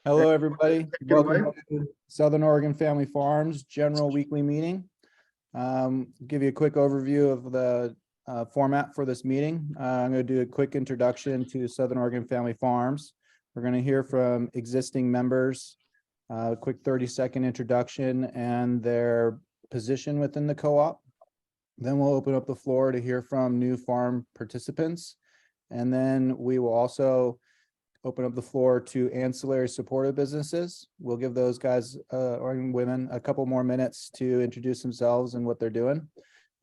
Hello, everybody. Welcome to Southern Oregon Family Farms General Weekly Meeting. Give you a quick overview of the format for this meeting. I'm going to do a quick introduction to Southern Oregon Family Farms. We're going to hear from existing members, a quick 30-second introduction and their position within the co-op. Then we'll open up the floor to hear from new farm participants. And then we will also open up the floor to ancillary supportive businesses. We'll give those guys or women a couple more minutes to introduce themselves and what they're doing.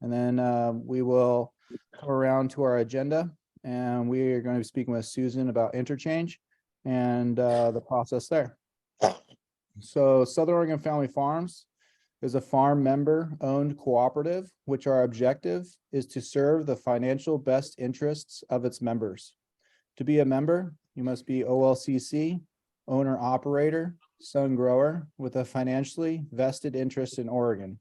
And then we will come around to our agenda, and we are going to be speaking with Susan about interchange and the process there. So Southern Oregon Family Farms is a farm member owned cooperative, which our objective is to serve the financial best interests of its members. To be a member, you must be OLCC, owner operator, sun grower with a financially vested interest in Oregon.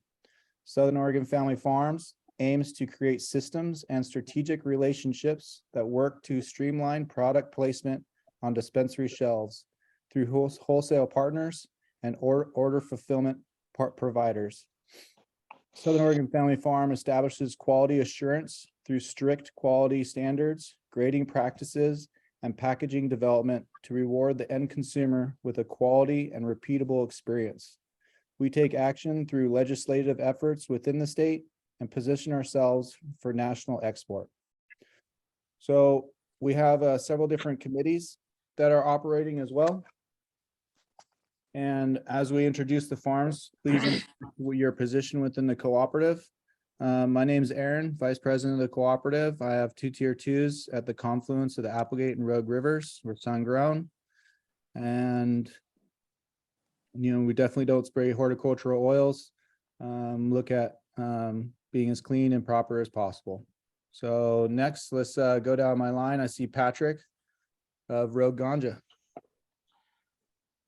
Southern Oregon Family Farms aims to create systems and strategic relationships that work to streamline product placement on dispensary shelves through wholesale partners and order fulfillment providers. Southern Oregon Family Farm establishes quality assurance through strict quality standards, grading practices, and packaging development to reward the end consumer with a quality and repeatable experience. We take action through legislative efforts within the state and position ourselves for national export. So we have several different committees that are operating as well. And as we introduce the farms, please introduce your position within the cooperative. My name is Aaron, Vice President of the cooperative. I have 2 tier 2s at the confluence of the Applegate and Rogue Rivers. We're sun grown. And, you know, we definitely don't spray horticultural oils. Look at being as clean and proper as possible. So next, let's go down my line. I see Patrick of Rogue Ganja.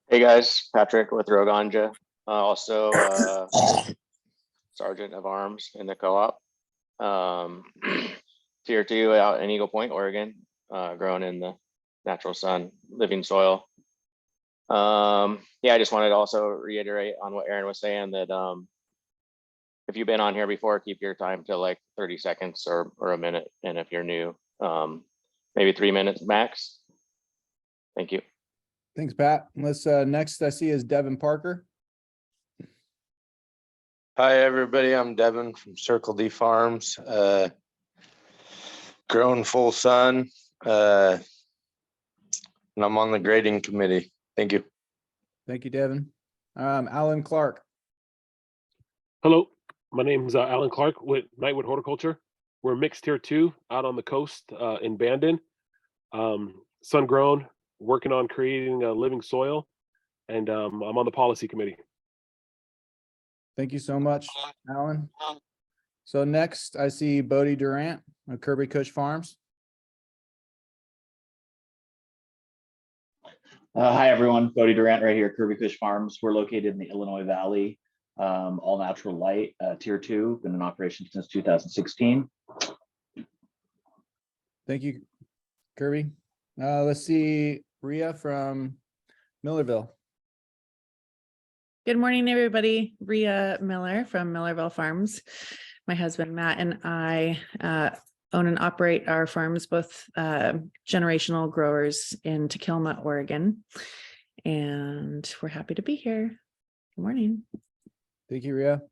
Hey guys, Patrick with Rogue Ganja. Also Sergeant of Arms in the co-op. Tier 2 out in Eagle Point, Oregon, grown in the natural sun, living soil. Yeah, I just wanted to also reiterate on what Aaron was saying that if you've been on here before, keep your time to like 30 seconds or a minute. And if you're new, maybe 3 minutes max. Thank you. Thanks, Pat. Let's next I see is Devin Parker. Hi, everybody. I'm Devin from Circle D Farms. Grown full sun, and I'm on the grading committee. Thank you. Thank you, Devin. Alan Clark. Hello, my name is Alan Clark with Nightwood Horticulture. We're mixed tier 2 out on the coast in Bandon. Sun grown, working on creating a living soil, and I'm on the policy committee. Thank you so much, Alan. So next I see Bodie Durant of Kirby Kush Farms. Hi, everyone. Bodie Durant right here, Kirby Kush Farms. We're located in the Illinois Valley, all natural light, tier 2, been in operation since 2016. Thank you, Kirby. Let's see Rhea from Millerville. Good morning, everybody. Rhea Miller from Millerville Farms. My husband, Matt, and I own and operate our farms, both generational growers in Takilma, Oregon. And we're happy to be here. Good morning. Thank you, Rhea.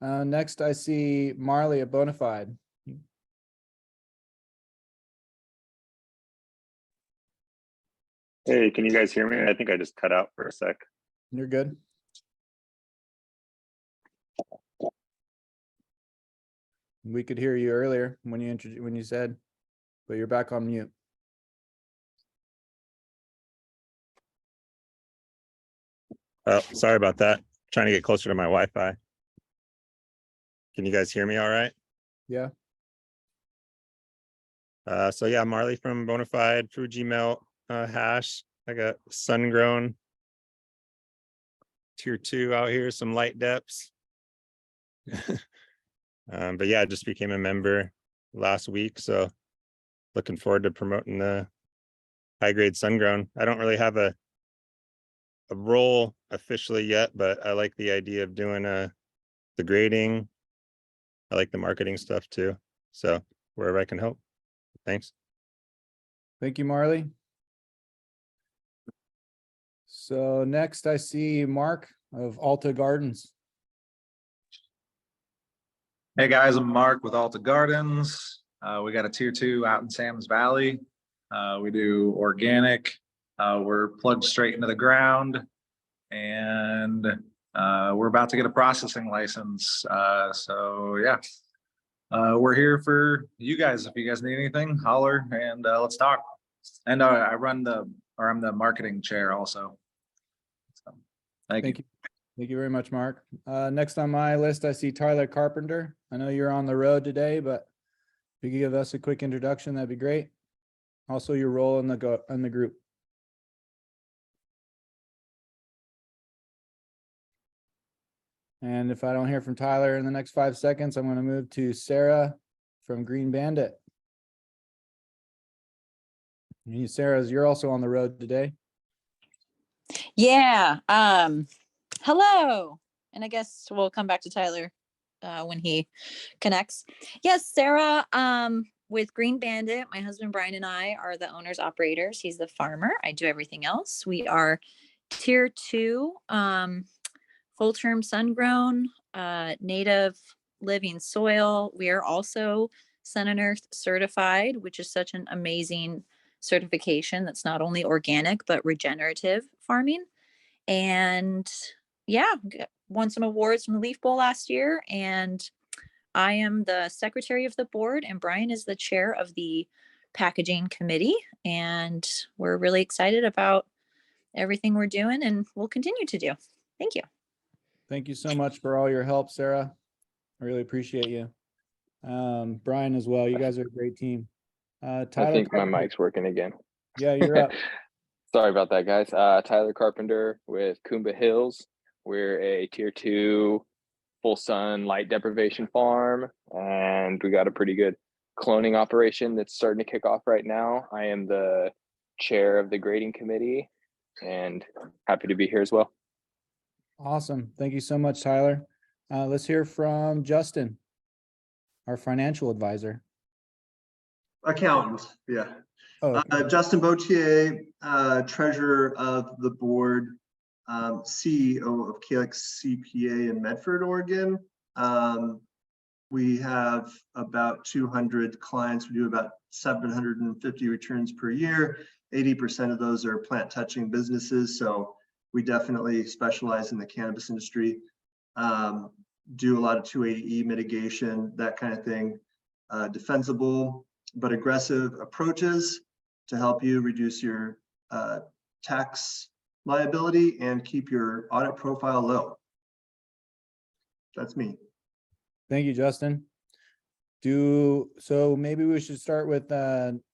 Next, I see Marley at Bonafide. Hey, can you guys hear me? I think I just cut out for a sec. You're good. We could hear you earlier when you said, but you're back on mute. Oh, sorry about that. Trying to get closer to my Wi-Fi. Can you guys hear me all right? Yeah. So yeah, Marley from Bonafide, Fuji Melt, hash. I got sun grown tier 2 out here, some light depths. But yeah, I just became a member last week, so looking forward to promoting the high grade sun grown. I don't really have a a role officially yet, but I like the idea of doing the grading. I like the marketing stuff too. So wherever I can help. Thanks. Thank you, Marley. So next I see Mark of Alta Gardens. Hey guys, I'm Mark with Alta Gardens. We got a tier 2 out in Sam's Valley. We do organic. We're plugged straight into the ground, and we're about to get a processing license. So yeah, we're here for you guys. If you guys need anything, holler and let's talk. And I'm the marketing chair also. So, thank you. Thank you very much, Mark. Next on my list, I see Tyler Carpenter. I know you're on the road today, but if you could give us a quick introduction, that'd be great. Also, your role in the group. And if I don't hear from Tyler in the next 5 seconds, I'm going to move to Sarah from Green Bandit. Sarah, you're also on the road today. Yeah. Hello. And I guess we'll come back to Tyler when he connects. Yes, Sarah, with Green Bandit, my husband Brian and I are the owners operators. He's the farmer. I do everything else. We are tier 2, full-term sun-grown, native living soil. We are also Sun and Earth certified, which is such an amazing certification that's not only organic but regenerative farming. And yeah, won some awards from the Leaf Bowl last year, and I am the secretary of the board, and Brian is the chair of the packaging committee, and we're really excited about everything we're doing and we'll continue to do. Thank you. Thank you so much for all your help, Sarah. I really appreciate you. Brian as well. You guys are a great team. Tyler, I think my mic's working again. Yeah, you're up. Sorry about that, guys. Tyler Carpenter with Coomba Hills. We're a tier 2 full sun light deprivation farm, and we got a pretty good cloning operation that's starting to kick off right now. I am the chair of the grading committee and happy to be here as well. Awesome. Thank you so much, Tyler. Let's hear from Justin, our financial advisor. Accountant, yeah. Oh, okay. Justin Bautier, treasurer of the board, CEO of Calyx CPA in Medford, Oregon. We have about 200 clients. We do about 750 returns per year. 80% of those are plant touching businesses. So we definitely specialize in the cannabis industry, do a lot of 280E mitigation, that kind of thing. Defensible but aggressive approaches to help you reduce your tax liability and keep your audit profile low. That's me. Thank you, Justin. So maybe we should start with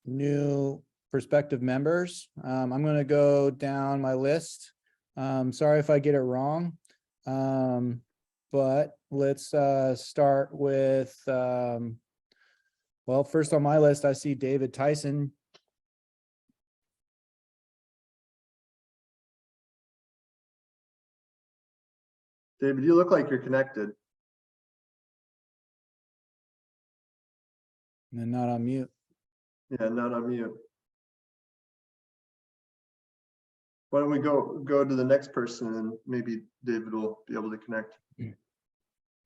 new prospective members. I'm going to go down my list. Sorry if I get it wrong, but let's start with, well, first on my list, I see David Tyson. David, you look like you're connected. And not on mute. Yeah, not on mute. Why don't we go to the next person and maybe David will be able to connect.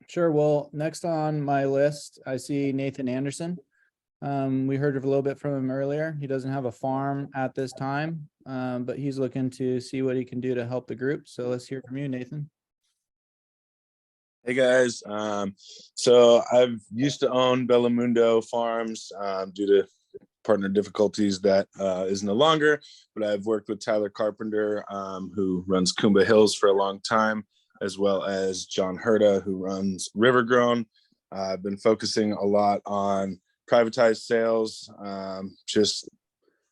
Sure. Well, next on my list, I see Nathan Anderson. We heard a little bit from him earlier. He doesn't have a farm at this time, but he's looking to see what he can do to help the group. So let's hear from you, Nathan. Hey guys, so I've used to own Bellamundo Farms due to partner difficulties that is no longer, but I've worked with Tyler Carpenter, who runs Coomba Hills for a long time, as well as John Herda, who runs River Grown. I've been focusing a lot on privatized sales. Just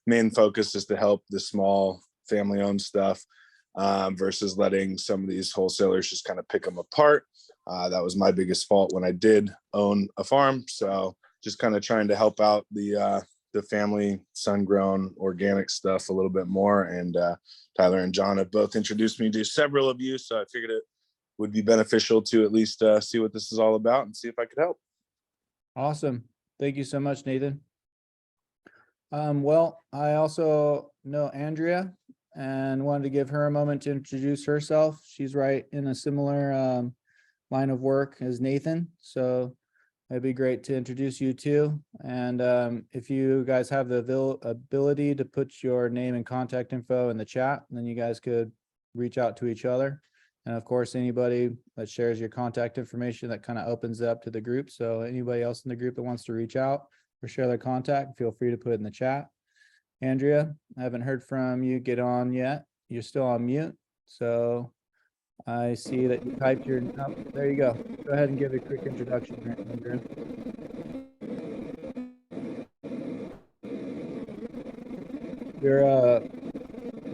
main focus is to help the small family-owned stuff versus letting some of these wholesalers just kind of pick them apart. That was my biggest fault when I did own a farm. So just kind of trying to help out the the family sun-grown organic stuff a little bit more. And Tyler and John have both introduced me to several of you, so I figured it would be beneficial to at least see what this is all about and see if I could help. Awesome. Thank you so much, Nathan. Well, I also know Andrea and wanted to give her a moment to introduce herself. She's right in a similar line of work as Nathan, so it'd be great to introduce you too. And if you guys have the ability to put your name and contact info in the chat, then you guys could reach out to each other. And of course, anybody that shares your contact information, that kind of opens it up to the group. So anybody else in the group that wants to reach out or share their contact, feel free to put it in the chat. Andrea, I haven't heard from you get on yet. You're still on mute. So I see that you typed your, oh, there you go. Go ahead and give a quick introduction, Andrea.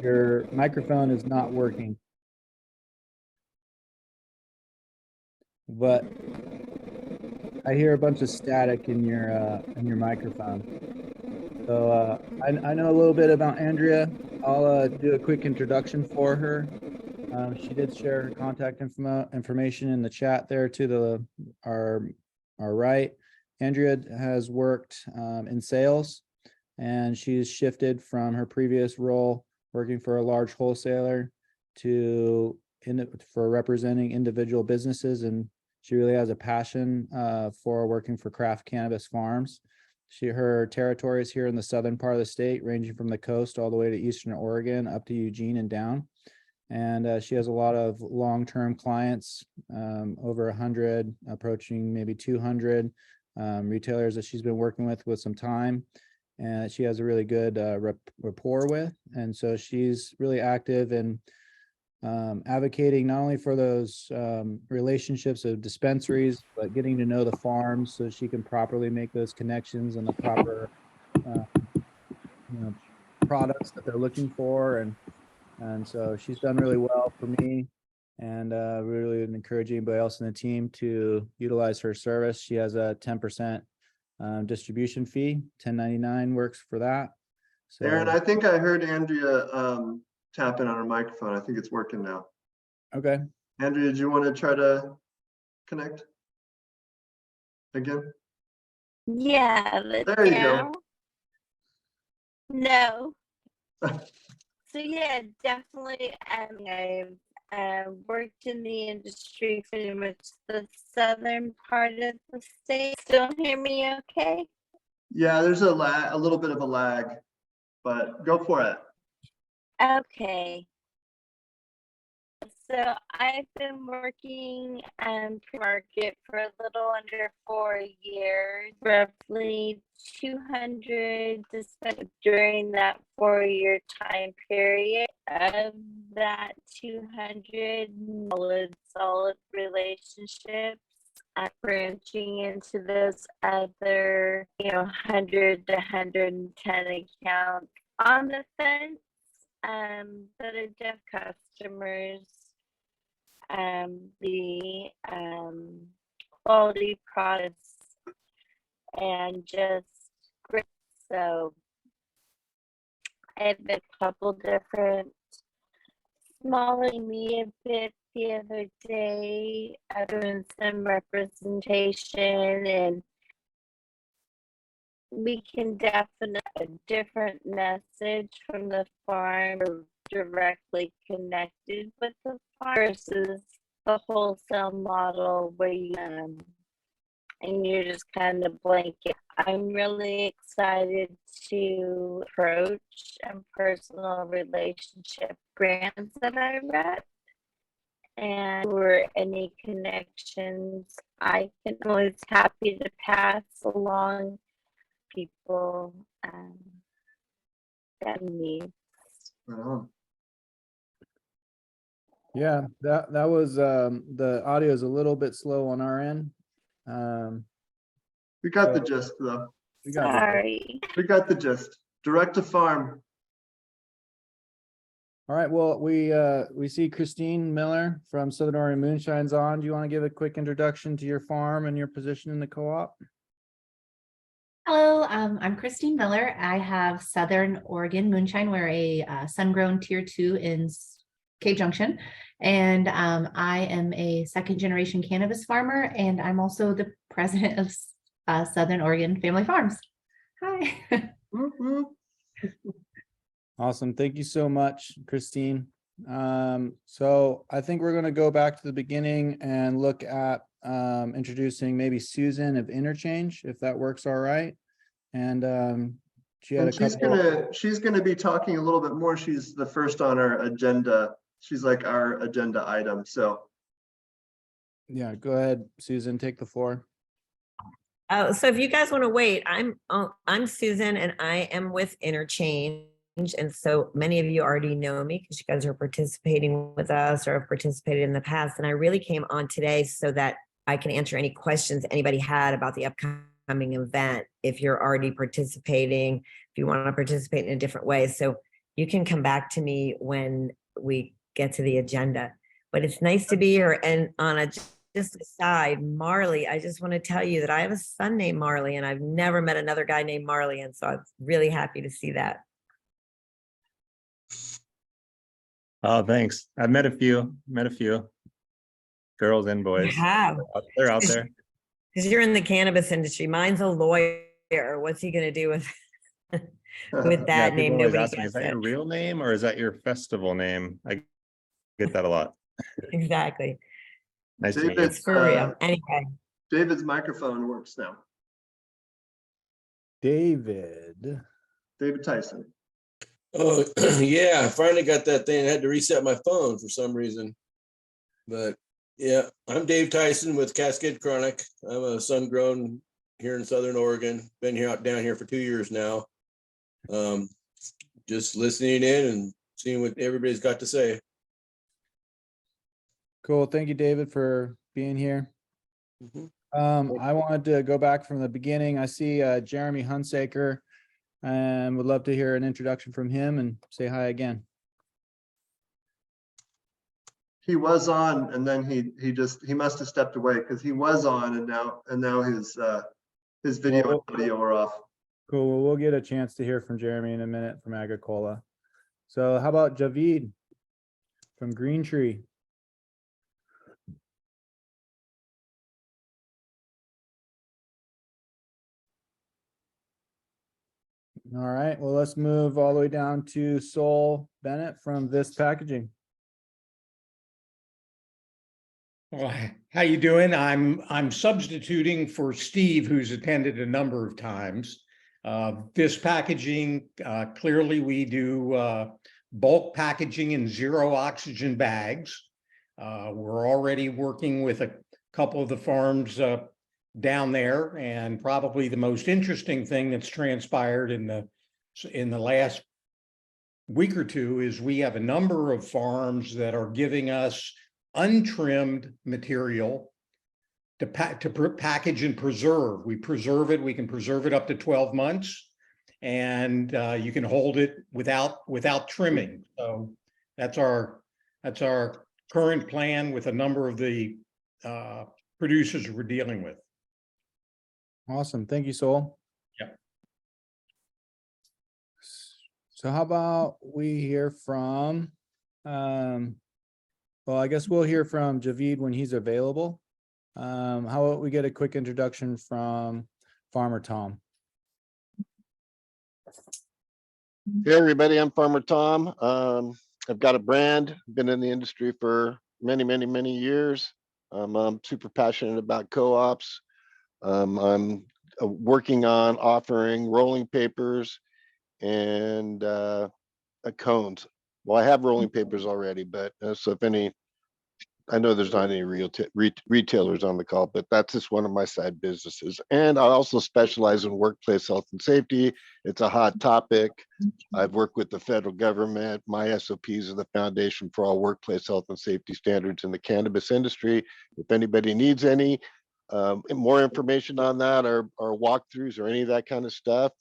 Your microphone is not working. But I hear a bunch of static in your microphone. So I know a little bit about Andrea. I'll do a quick introduction for her. She did share her contact information in the chat there to our right. Andrea has worked in sales, and she's shifted from her previous role working for a large wholesaler for representing individual businesses, and she really has a passion for working for craft cannabis farms. Her territory is here in the southern part of the state, ranging from the coast all the way to eastern Oregon up to Eugene and down. And she has a lot of long-term clients, over 100, approaching maybe 200 retailers that she's been working with some time. And she has a really good rapport with. And so she's really active in advocating not only for those relationships of dispensaries, but getting to know the farms so she can properly make those connections and the proper products that they're looking for. And so she's done really well for me, and really would encourage anybody else in the team to utilize her service. She has a 10% distribution fee. 1099 works for that. So Aaron, I think I heard Andrea tap in on her microphone. I think it's working now. okay. Andrea, did you want to try to connect again? Yeah, There you go. No. So yeah, definitely. I've worked in the industry for pretty much the southern part of the state. Still hear me okay? Yeah, there's a little bit of a lag, but go for it. Okay. So I've been working market for a little under 4 years, roughly 200 to spend during that 4-year time period. Of that 200, solid relationships. I'm branching into those other, 100 to 110 accounts on the fence, that are deaf customers. The quality products and just great. So I have a couple different smaller media bits the other day, doing some representation, and we can definitely a different message from the farm directly connected with the farm versus the wholesale model where you and you're just kind of blanket. I'm really excited to approach and personal relationship brands that I rep, and for any connections I can always happy to pass along people that need. Yeah, that was the audio is a little bit slow on our end. We got the gist though. Sorry. We got the gist. Direct to farm. All right, well, we see Christine Miller from Southern Oregon Moonshine's on. Do you want to give a quick introduction to your farm and your position in the co-op? Hello, I'm Christine Miller. I have Southern Oregon Moonshine. We're a sun-grown tier 2 in Cave Junction. And I am a second generation cannabis farmer, and I'm also the president of Southern Oregon Family Farms. Hi. Awesome. Thank you so much, Christine. So I think we're going to go back to the beginning and look at introducing maybe Susan of Interchange, if that works all right. And she had a couple. She's gonna be talking a little bit more. She's the first on our agenda. She's like our agenda item. So Yeah, go ahead, Susan, take the floor. So if you guys want to wait, I'm Susan and I am with Interchange. And so many of you already know me because you guys are participating with us or have participated in the past. And I really came on today so that I can answer any questions anybody had about the upcoming event. If you're already participating, if you want to participate in a different way. So you can come back to me when we get to the agenda. But it's nice to be here. And on a just aside, Marley, I just want to tell you that I have a son named Marley and I've never met another guy named Marley. And so I'm really happy to see that. Oh, thanks. I've met a few girls and boys. You have. They're out there. Because you're in the cannabis industry. Mine's a lawyer. What's he going to do with with that Yeah, name? people always Nobody ask me, gets is that it. your real name or is that your festival name? I get that a lot. Exactly. Nice to meet you. It's for real. Anyway. David's microphone works now. David Tyson. Oh, yeah, I finally got that thing. I had to reset my phone for some reason. But yeah, I'm Dave Tyson with Cascade Chronic. I'm a sun-grown here in Southern Oregon. Been here down here for 2 years now. Just listening in and seeing what everybody's got to say. Cool. Thank you, David, for being here. Mhm. I wanted to go back from the beginning. I see Jeremy Hunsaker and would love to hear an introduction from him and say hi again. He was on and then he must have stepped away because he was on and now his video and audio are off. Cool. Well, we'll get a chance to hear from Jeremy in a minute from Agricola. So how about Javid from Green Tree? All right, well, let's move all the way down to Sol Bennett from This Packaging. Well, how you doing? I'm substituting for Steve, who's attended a number of times. This packaging, clearly we do bulk packaging in zero oxygen bags. We're already working with a couple of the farms down there, and probably the most interesting thing that's transpired in the last week or two is we have a number of farms that are giving us untrimmed material to package and preserve. We preserve it. We can preserve it up to 12 months, and you can hold it without trimming. So that's our current plan with a number of the producers we're dealing with. Awesome. Thank you, Sol. Yep. So how about we hear from, well, I guess we'll hear from Javid when he's available. How about we get a quick introduction from Farmer Tom? Hey, everybody, I'm Farmer Tom. I've got a brand, been in the industry for many years. I'm super passionate about co-ops. I'm working on offering rolling papers and cones. Well, I have rolling papers already, but so if any, I know there's not any real retailers on the call, but that's just one of my side businesses. And I also specialize in workplace health and safety. It's a hot topic. I've worked with the federal government. My SOPs are the foundation for all workplace health and safety standards in the cannabis industry. If anybody needs any more information on that or walkthroughs or any of that kind of stuff,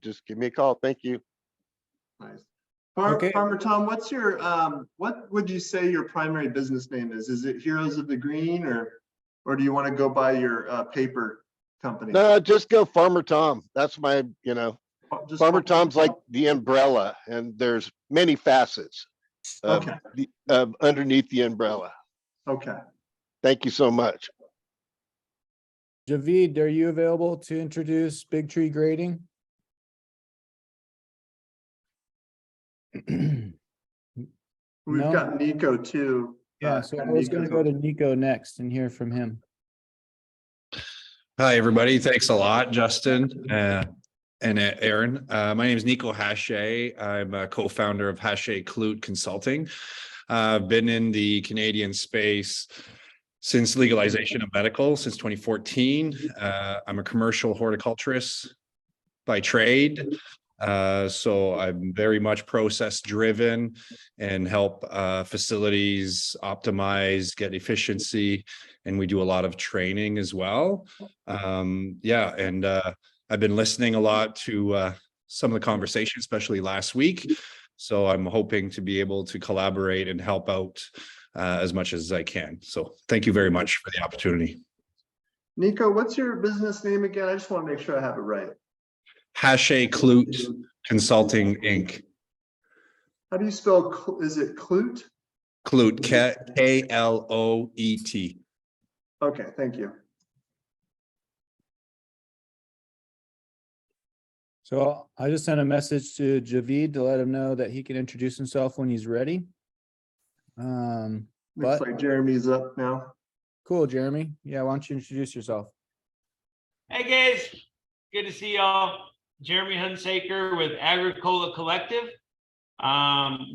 just give me a call. Thank you. Nice. Farmer Tom, what's your what would you say your primary business name is? Is it Heroes of the Green or do you want to go by your paper company? No, just go Farmer Tom. That's my, Just Farmer Tom's like the umbrella, and there's many facets of Okay. underneath the umbrella. Okay. Thank you so much. Javid, are you available to introduce Big Tree Grading? We've No? got Nico too. Yeah, so I was gonna go to Nico next and hear from him. Hi, everybody. Thanks a lot, Justin and Aaron. My name is Nico Hache. I'm a co-founder of Hache Clute Consulting. I've been in the Canadian space since legalization of medical, since 2014. I'm a commercial horticulturist by trade. So I'm very much process driven and help facilities optimize, get efficiency, and we do a lot of training as well. I've been listening a lot to some of the conversation, especially last week. So I'm hoping to be able to collaborate and help out as much as I can. So thank you very much for the opportunity. Nico, what's your business name again? I just want to make sure I have it right. Hache Clute Consulting Inc. How do you spell, is it Clute? Clute, K-L-O-E-T. Okay, thank you. So I just sent a message to Javid to let him know that he can introduce himself when he's ready. Looks like Jeremy's up now. Cool, Jeremy. Yeah, why don't you introduce yourself? Hey guys, good to see y'all. Jeremy Hunsaker with Agricola Collective.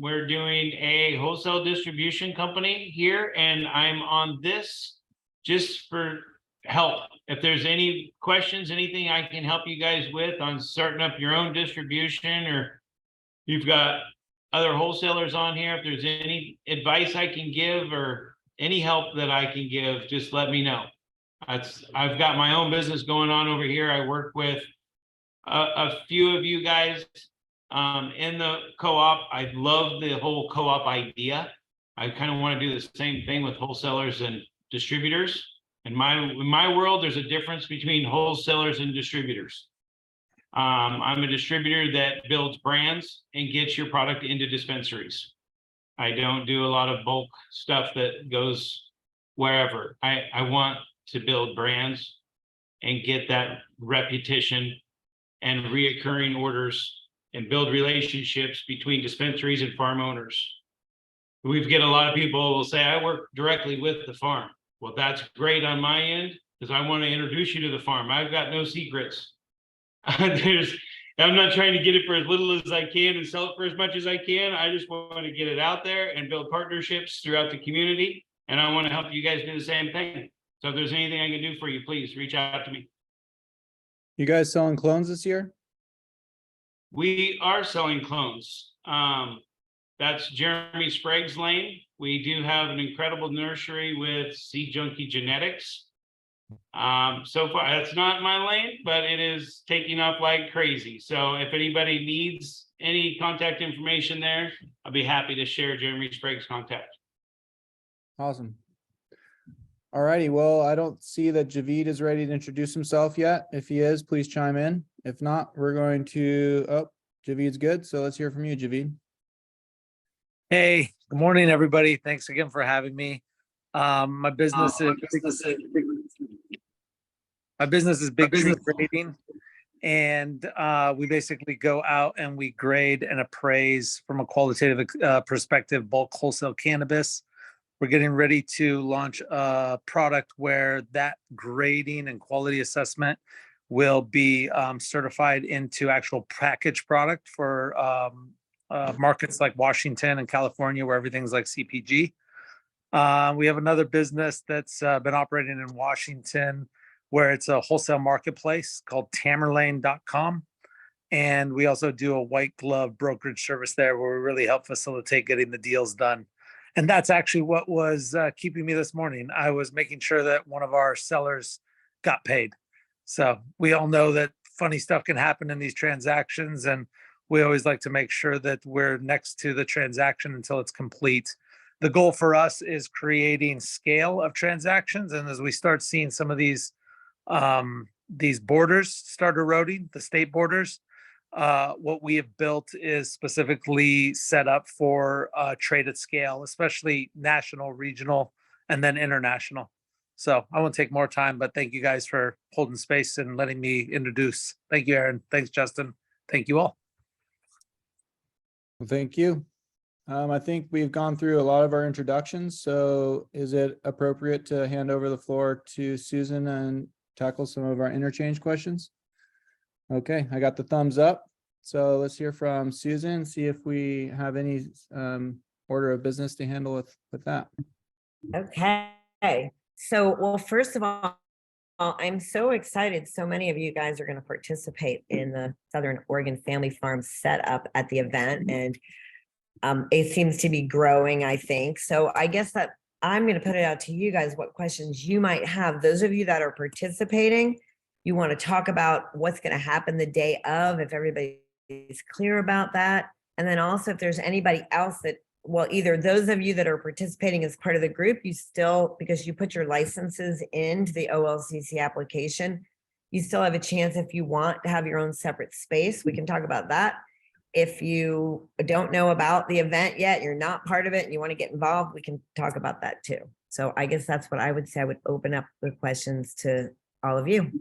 We're doing a wholesale distribution company here, and I'm on this just for help. If there's any questions, anything I can help you guys with on starting up your own distribution, or you've got other wholesalers on here, if there's any advice I can give or any help that I can give, just let me know. I've got my own business going on over here. I work with a few of you guys in the co-op. I love the whole co-op idea. I kind of want to do the same thing with wholesalers and distributors. In my world, there's a difference between wholesalers and distributors. I'm a distributor that builds brands and gets your product into dispensaries. I don't do a lot of bulk stuff that goes wherever. I want to build brands and get that reputation and reoccurring orders and build relationships between dispensaries and farm owners. We get a lot of people who will say, I work directly with the farm. Well, that's great on my end, because I want to introduce you to the farm. I've got no secrets. I'm not trying to get it for as little as I can and sell it for as much as I can. I just want to get it out there and build partnerships throughout the community. And I want to help you guys do the same thing. So if there's anything I can do for you, please reach out to me. You guys selling clones this year? We are selling clones. That's Jeremy Sprague's lane. We do have an incredible nursery with Seed Junkie Genetics. So far, that's not my lane, but it is taking off like crazy. So if anybody needs any contact information there, I'll be happy to share Jeremy Sprague's contact. Awesome. All righty, well, I don't see that Javid is ready to introduce himself yet. If he is, please chime in. If not, we're going to, Javid's good. So let's hear from you, Javid. Hey, good morning, everybody. Thanks again for having me. My business is Big Tree Grading, and we basically go out and we grade and appraise from a qualitative perspective bulk wholesale cannabis. We're getting ready to launch a product where that grading and quality assessment will be certified into actual packaged product for markets like Washington and California, where everything's like CPG. We have another business that's been operating in Washington, where it's a wholesale marketplace called Tamerlane.com. And we also do a white glove brokerage service there, where we really help facilitate getting the deals done. And that's actually what was keeping me this morning. I was making sure that one of our sellers got paid. So we all know that funny stuff can happen in these transactions, and we always like to make sure that we're next to the transaction until it's complete. The goal for us is creating scale of transactions. And as we start seeing some of these these borders start eroding, the state borders, what we have built is specifically set up for trade at scale, especially national, regional, and then international. So I won't take more time, but thank you guys for holding space and letting me introduce. Thank you, Aaron. Thanks, Justin. Thank you all. Well, thank you. I think we've gone through a lot of our introductions, so is it appropriate to hand over the floor to Susan and tackle some of our interchange questions? Okay, I got the thumbs up. So let's hear from Susan, see if we have any order of business to handle with that. Okay, so, well, first of all, I'm so excited. So many of you guys are going to participate in the Southern Oregon Family Farm setup at the event, and it seems to be growing, I think. So I guess that I'm going to put it out to you guys what questions you might have. Those of you that are participating, you want to talk about what's going to happen the day of, if everybody's clear about that. And then also if there's anybody else that, well, either those of you that are participating as part of the group, you still, because you put your licenses into the OLCC application, you still have a chance if you want to have your own separate space. We can talk about that. If you don't know about the event yet, you're not part of it and you want to get involved, we can talk about that too. So I guess that's what I would say. I would open up the questions to all of you.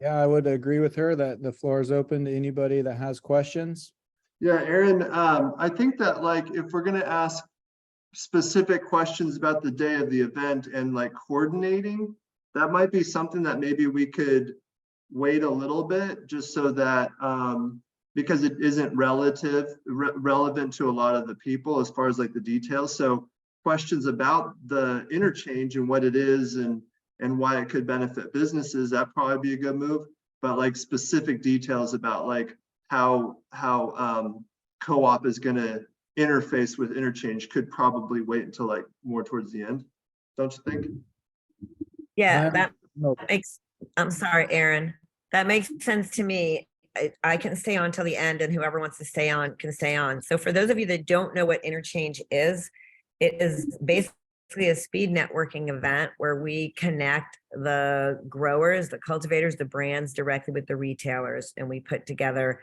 Yeah, I would agree with her that the floor is open to anybody that has questions. Yeah, Aaron, I think that like if we're gonna ask specific questions about the day of the event and like coordinating, that might be something that maybe we could wait a little bit just so that because it isn't relevant to a lot of the people as far as like the details. So questions about the interchange and what it is and why it could benefit businesses, that probably be a good move. But like specific details about like how co-op is going to interface with interchange could probably wait until like more towards the end, don't you think? Yeah, that makes, I'm sorry, Aaron, that makes sense to me. I can stay on till the end and whoever wants to stay on can stay on. So for those of you that don't know what interchange is, it is basically a speed networking event where we connect the growers, the cultivators, the brands directly with the retailers. And we put together,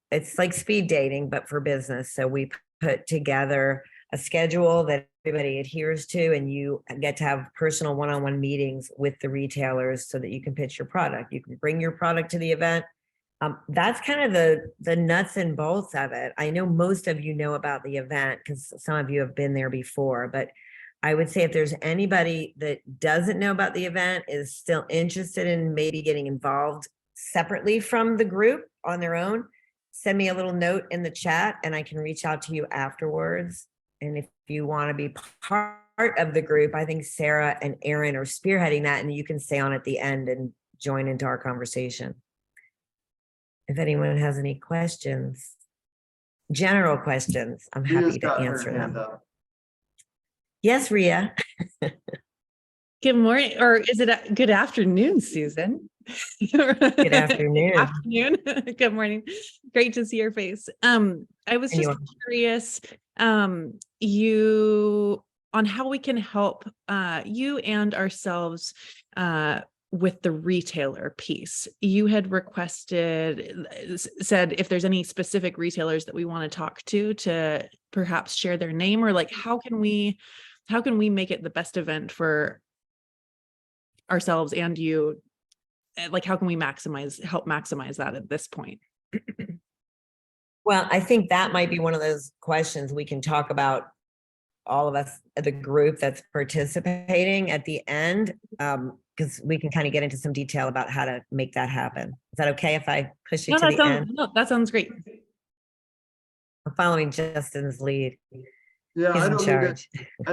it's like speed dating, but for business. So we put together a schedule that everybody adheres to, and you get to have personal one-on-one meetings with the retailers so that you can pitch your product. You can bring your product to the event. That's kind of the nuts and bolts of it. I know most of you know about the event because some of you have been there before, but I would say if there's anybody that doesn't know about the event, is still interested in maybe getting involved separately from the group on their own, send me a little note in the chat and I can reach out to you afterwards. And if you want to be part of the group, I think Sarah and Aaron are spearheading that, and you can stay on at the end and join into our conversation. If anyone has any questions, general questions, I'm happy to answer them. Yes, Ria. Good morning, or is it good afternoon, Susan? Good afternoon. Afternoon. Good morning. Great to see your face. I was just curious, you on how we can help you and ourselves with the retailer piece. You had said if there's any specific retailers that we want to talk to perhaps share their name, or like how can we make it the best event for ourselves and you? Like how can we help maximize that at this point? Well, I think that might be one of those questions we can talk about, all of us, the group that's participating at the end, because we can kind of get into some detail about how to make that happen. Is that okay if I push you to the end? No, that sounds great. I'm following Justin's lead. Yeah, He's I in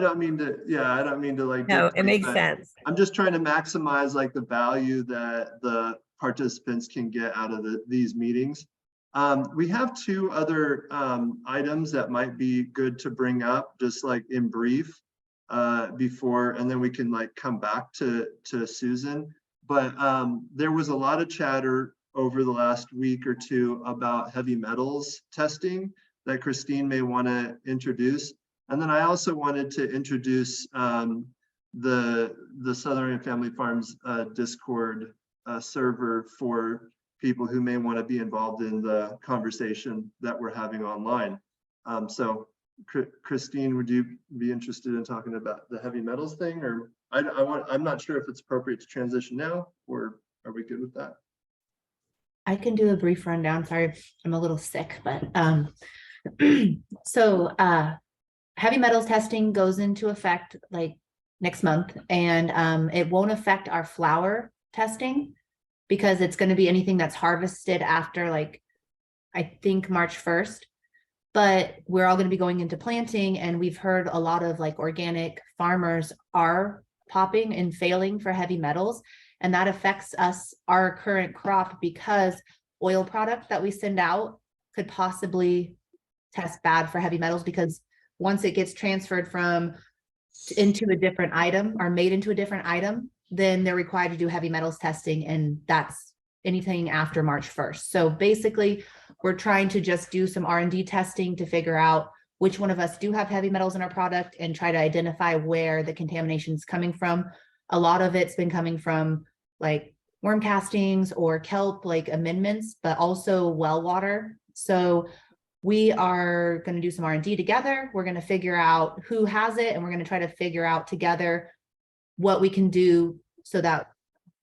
don't mean to like. No, it makes sense. I'm just trying to maximize like the value that the participants can get out of these meetings. We have two other items that might be good to bring up, just like in brief, before, and then we can like come back to Susan. But there was a lot of chatter over the last week or two about heavy metals testing that Christine may want to introduce. And then I also wanted to introduce the Southern Family Farms Discord server for people who may want to be involved in the conversation that we're having online. So Christine, would you be interested in talking about the heavy metals thing, or I'm not sure if it's appropriate to transition now, or are we good with that? I can do a brief rundown. Sorry, I'm a little sick, but so heavy metals testing goes into effect like next month, and it won't affect our flower testing because it's going to be anything that's harvested after, like, I think March 1st. But we're all going to be going into planting, and we've heard a lot of like organic farmers are popping and failing for heavy metals. And that affects us, our current crop, because oil product that we send out could possibly test bad for heavy metals, because once it gets transferred from into a different item or made into a different item, then they're required to do heavy metals testing, and that's anything after March 1st. So basically, we're trying to just do some R&D testing to figure out which one of us do have heavy metals in our product and try to identify where the contamination is coming from. A lot of it's been coming from like worm castings or kelp, like amendments, but also well water. So we are going to do some R&D together. We're going to figure out who has it, and we're going to try to figure out together what we can do so that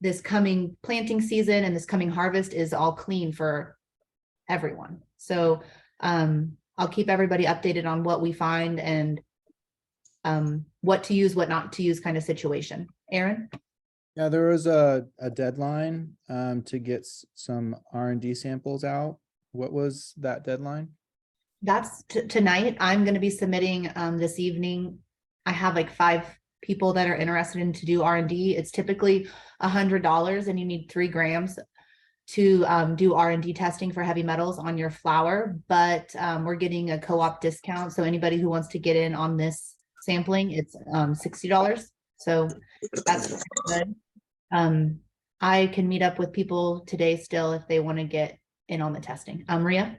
this coming planting season and this coming harvest is all clean for everyone. So I'll keep everybody updated on what we find and what to use, what not to use kind of situation. Aaron? Yeah, there was a deadline to get some R&D samples out. What was that deadline? That's tonight. I'm going to be submitting this evening. I have like 5 people that are interested in to do R&D. It's typically $100, and you need 3 grams to do R&D testing for heavy metals on your flour. But we're getting a co-op discount. So anybody who wants to get in on this sampling, it's $60. So that's good. I can meet up with people today still if they want to get in on the testing. Maria?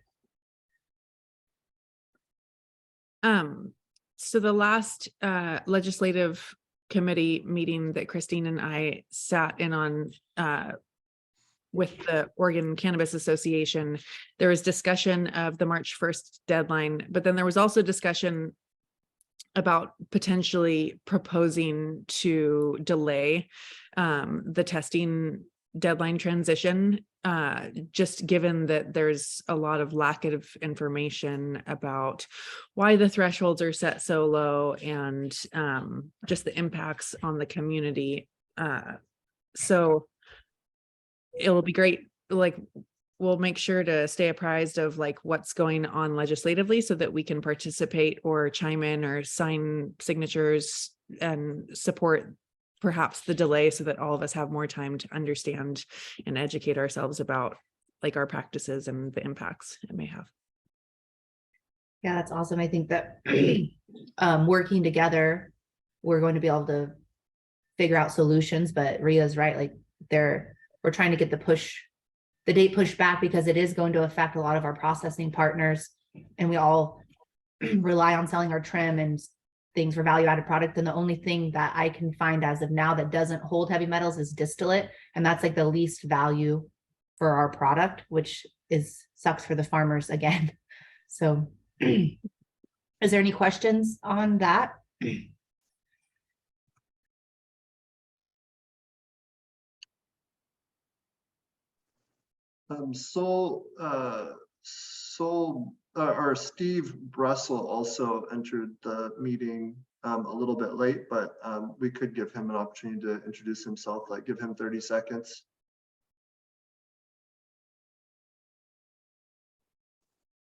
So the last legislative committee meeting that Christine and I sat in on with the Oregon Cannabis Association, there was discussion of the March 1st deadline, but then there was also discussion about potentially proposing to delay the testing deadline transition, just given that there's a lot of lack of information about why the thresholds are set so low and just the impacts on the community. So it'll be great, like, we'll make sure to stay apprised of like what's going on legislatively so that we can participate or chime in or sign signatures and support perhaps the delay, so that all of us have more time to understand and educate ourselves about like our practices and the impacts it may have. Yeah, that's awesome. I think that working together, we're going to be able to figure out solutions, but Ria's right. Like we're trying to get the date pushed back because it is going to affect a lot of our processing partners, and we all rely on selling our trim and things for value-added product. And the only thing that I can find as of now that doesn't hold heavy metals is distillate. And that's like the least value for our product, which sucks for the farmers again. So is there any questions on that? Steve Brussel also entered the meeting a little bit late, but we could give him an opportunity to introduce himself, like give him 30 seconds.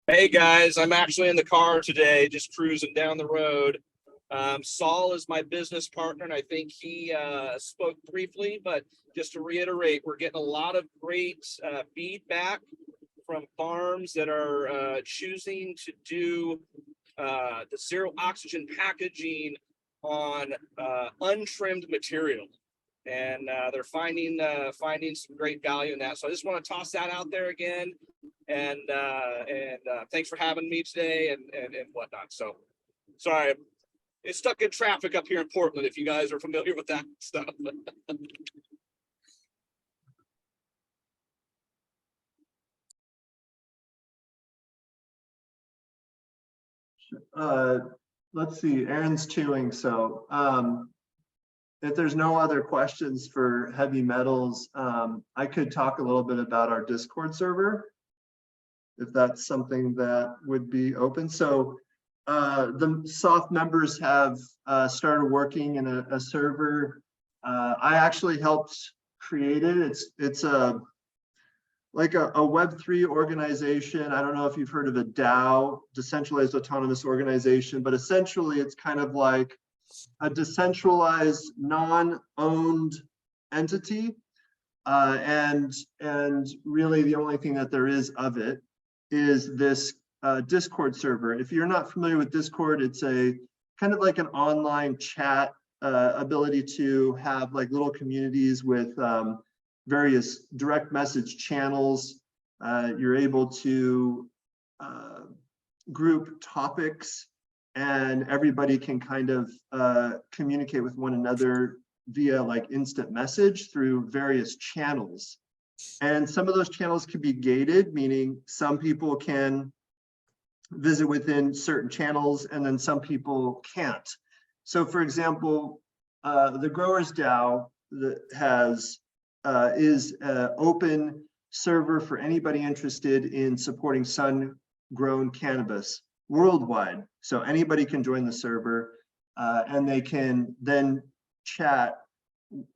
Hey guys, I'm actually in the car today, just cruising down the road. Saul is my business partner, and I think he spoke briefly, but just to reiterate, we're getting a lot of great feedback from farms that are choosing to do the zero oxygen packaging on untrimmed material, and they're finding some great value in that. So I just want to toss that out there again, and thanks for having me today and whatnot. So sorry, it's stuck in traffic up here in Portland, if you guys are familiar with that stuff. let's see, Aaron's chewing, so if there's no other questions for heavy metals, I could talk a little bit about our Discord server, if that's something that would be open. So the SOFF members have started working in a server. I actually helped create it. It's like a Web3 organization. I don't know if you've heard of a DAO, decentralized autonomous organization, but essentially it's kind of like a decentralized, non-owned entity. And really the only thing that there is of it is this Discord server. If you're not familiar with Discord, it's a kind of like an online chat ability to have like little communities with various direct message channels. You're able to group topics, and everybody can kind of communicate with one another via like instant message through various channels. And some of those channels can be gated, meaning some people can visit within certain channels and then some people can't. So for example, the Growers DAO that is an open server for anybody interested in supporting sun-grown cannabis worldwide. So anybody can join the server and they can then chat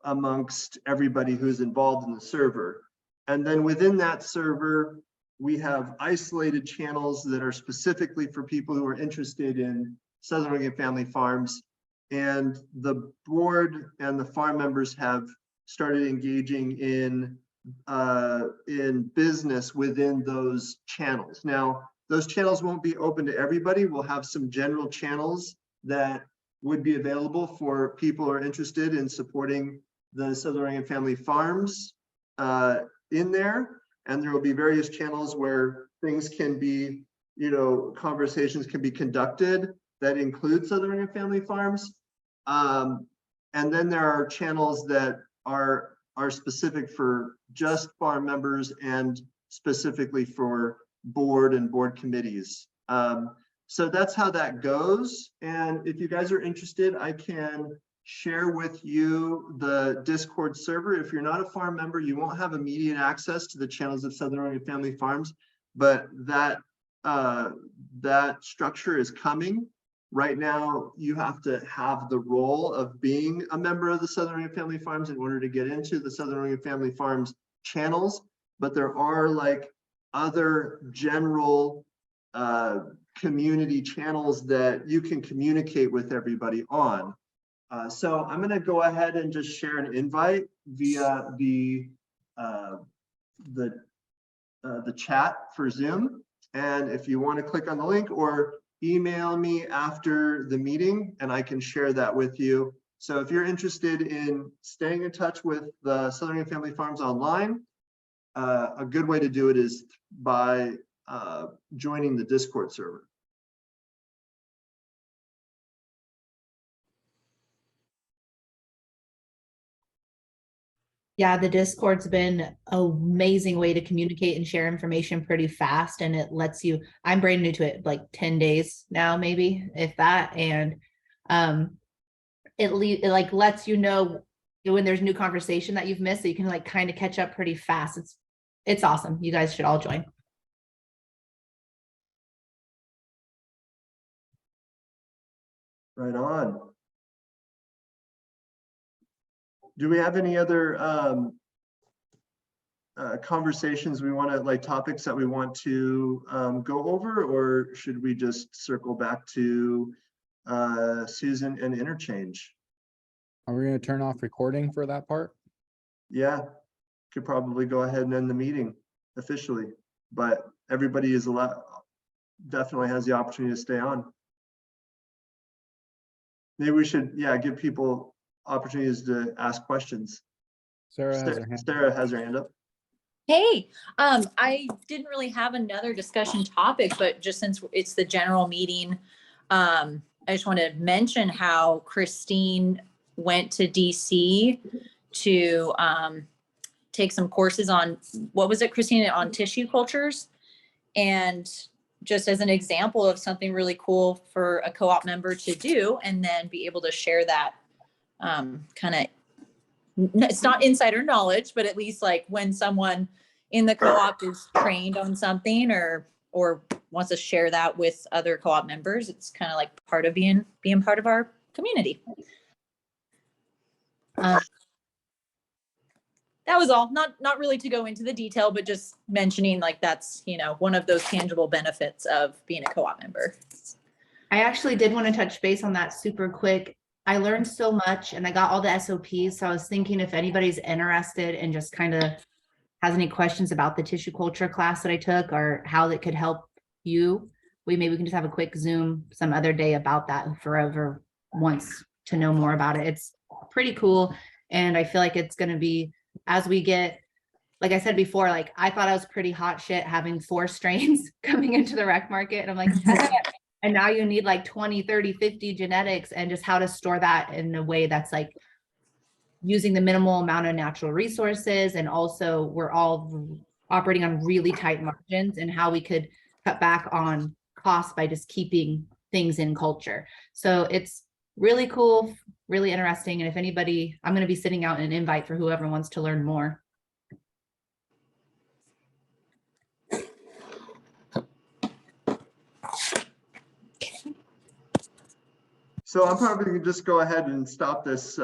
amongst everybody who's involved in the server. And then within that server, we have isolated channels that are specifically for people who are interested in Southern Oregon family farms. And the board and the farm members have started engaging in business within those channels. Now, those channels won't be open to everybody. We'll have some general channels that would be available for people who are interested in supporting the Southern Oregon family farms in there. And there will be various channels where things can be, conversations can be conducted that include Southern Oregon family farms. And then there are channels that are specific for just farm members and specifically for board and board committees. So that's how that goes. And if you guys are interested, I can share with you the Discord server. If you're not a farm member, you won't have immediate access to the channels of Southern Oregon family farms, but that structure is coming. Right now, you have to have the role of being a member of the Southern Oregon family farms in order to get into the Southern Oregon family farms channels, but there are like other general community channels that you can communicate with everybody on. So I'm going to go ahead and just share an invite via the chat for Zoom. And if you want to click on the link or email me after the meeting, and I can share that with you. So if you're interested in staying in touch with the Southern Oregon family farms online, a good way to do it is by joining the Discord server. Yeah, the Discord's been an amazing way to communicate and share information pretty fast. And it lets you, I'm brand new to it, like 10 days now, maybe, if that. And it like lets you know when there's new conversation that you've missed, so you can like kind of catch up pretty fast. It's awesome. You guys should all join. Right on. Do we have any other conversations we want to, like topics that we want to go over, or should we just circle back to Susan and interchange? Are we going to turn off recording for that part? Yeah, could probably go ahead and end the meeting officially, but everybody is definitely has the opportunity to stay on. Maybe we should, yeah, give people opportunities to ask questions. Sarah has her hand. Sarah has her hand up. Hey, I didn't really have another discussion topic, but just since it's the general meeting, I just want to mention how Christine went to DC to take some courses on, what was it, Christine, on tissue cultures. And just as an example of something really cool for a co-op member to do, and then be able to share that kind of, it's not insider knowledge, but at least like when someone in the co-op is trained on something or wants to share that with other co-op members, it's kind of like part of being part of our community. That was all. Not really to go into the detail, but just mentioning like that's, you know, one of those tangible benefits of being a co-op member. I actually did want to touch base on that super quick. I learned so much and I got all the SOPs. So I was thinking if anybody's interested and just kind of has any questions about the tissue culture class that I took or how it could help you, maybe we can just have a quick Zoom some other day about that if whoever wants to know more about it. It's pretty cool. And I feel like it's going to be, as we get, like I said before, like I thought I was pretty hot shit having 4 strains coming into the rec market. And I'm like, and now you need like 20, 30, 50 genetics and just how to store that in a way that's like using the minimal amount of natural resources. And also we're all operating on really tight margins and how we could cut back on costs by just keeping things in culture. So it's really cool, really interesting. And if anybody, I'm going to be sending out an invite for whoever wants to learn more. So I'm probably gonna just go ahead and stop this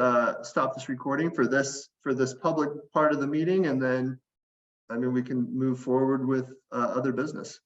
recording for this public part of the meeting, and then, I mean, we can move forward with other business.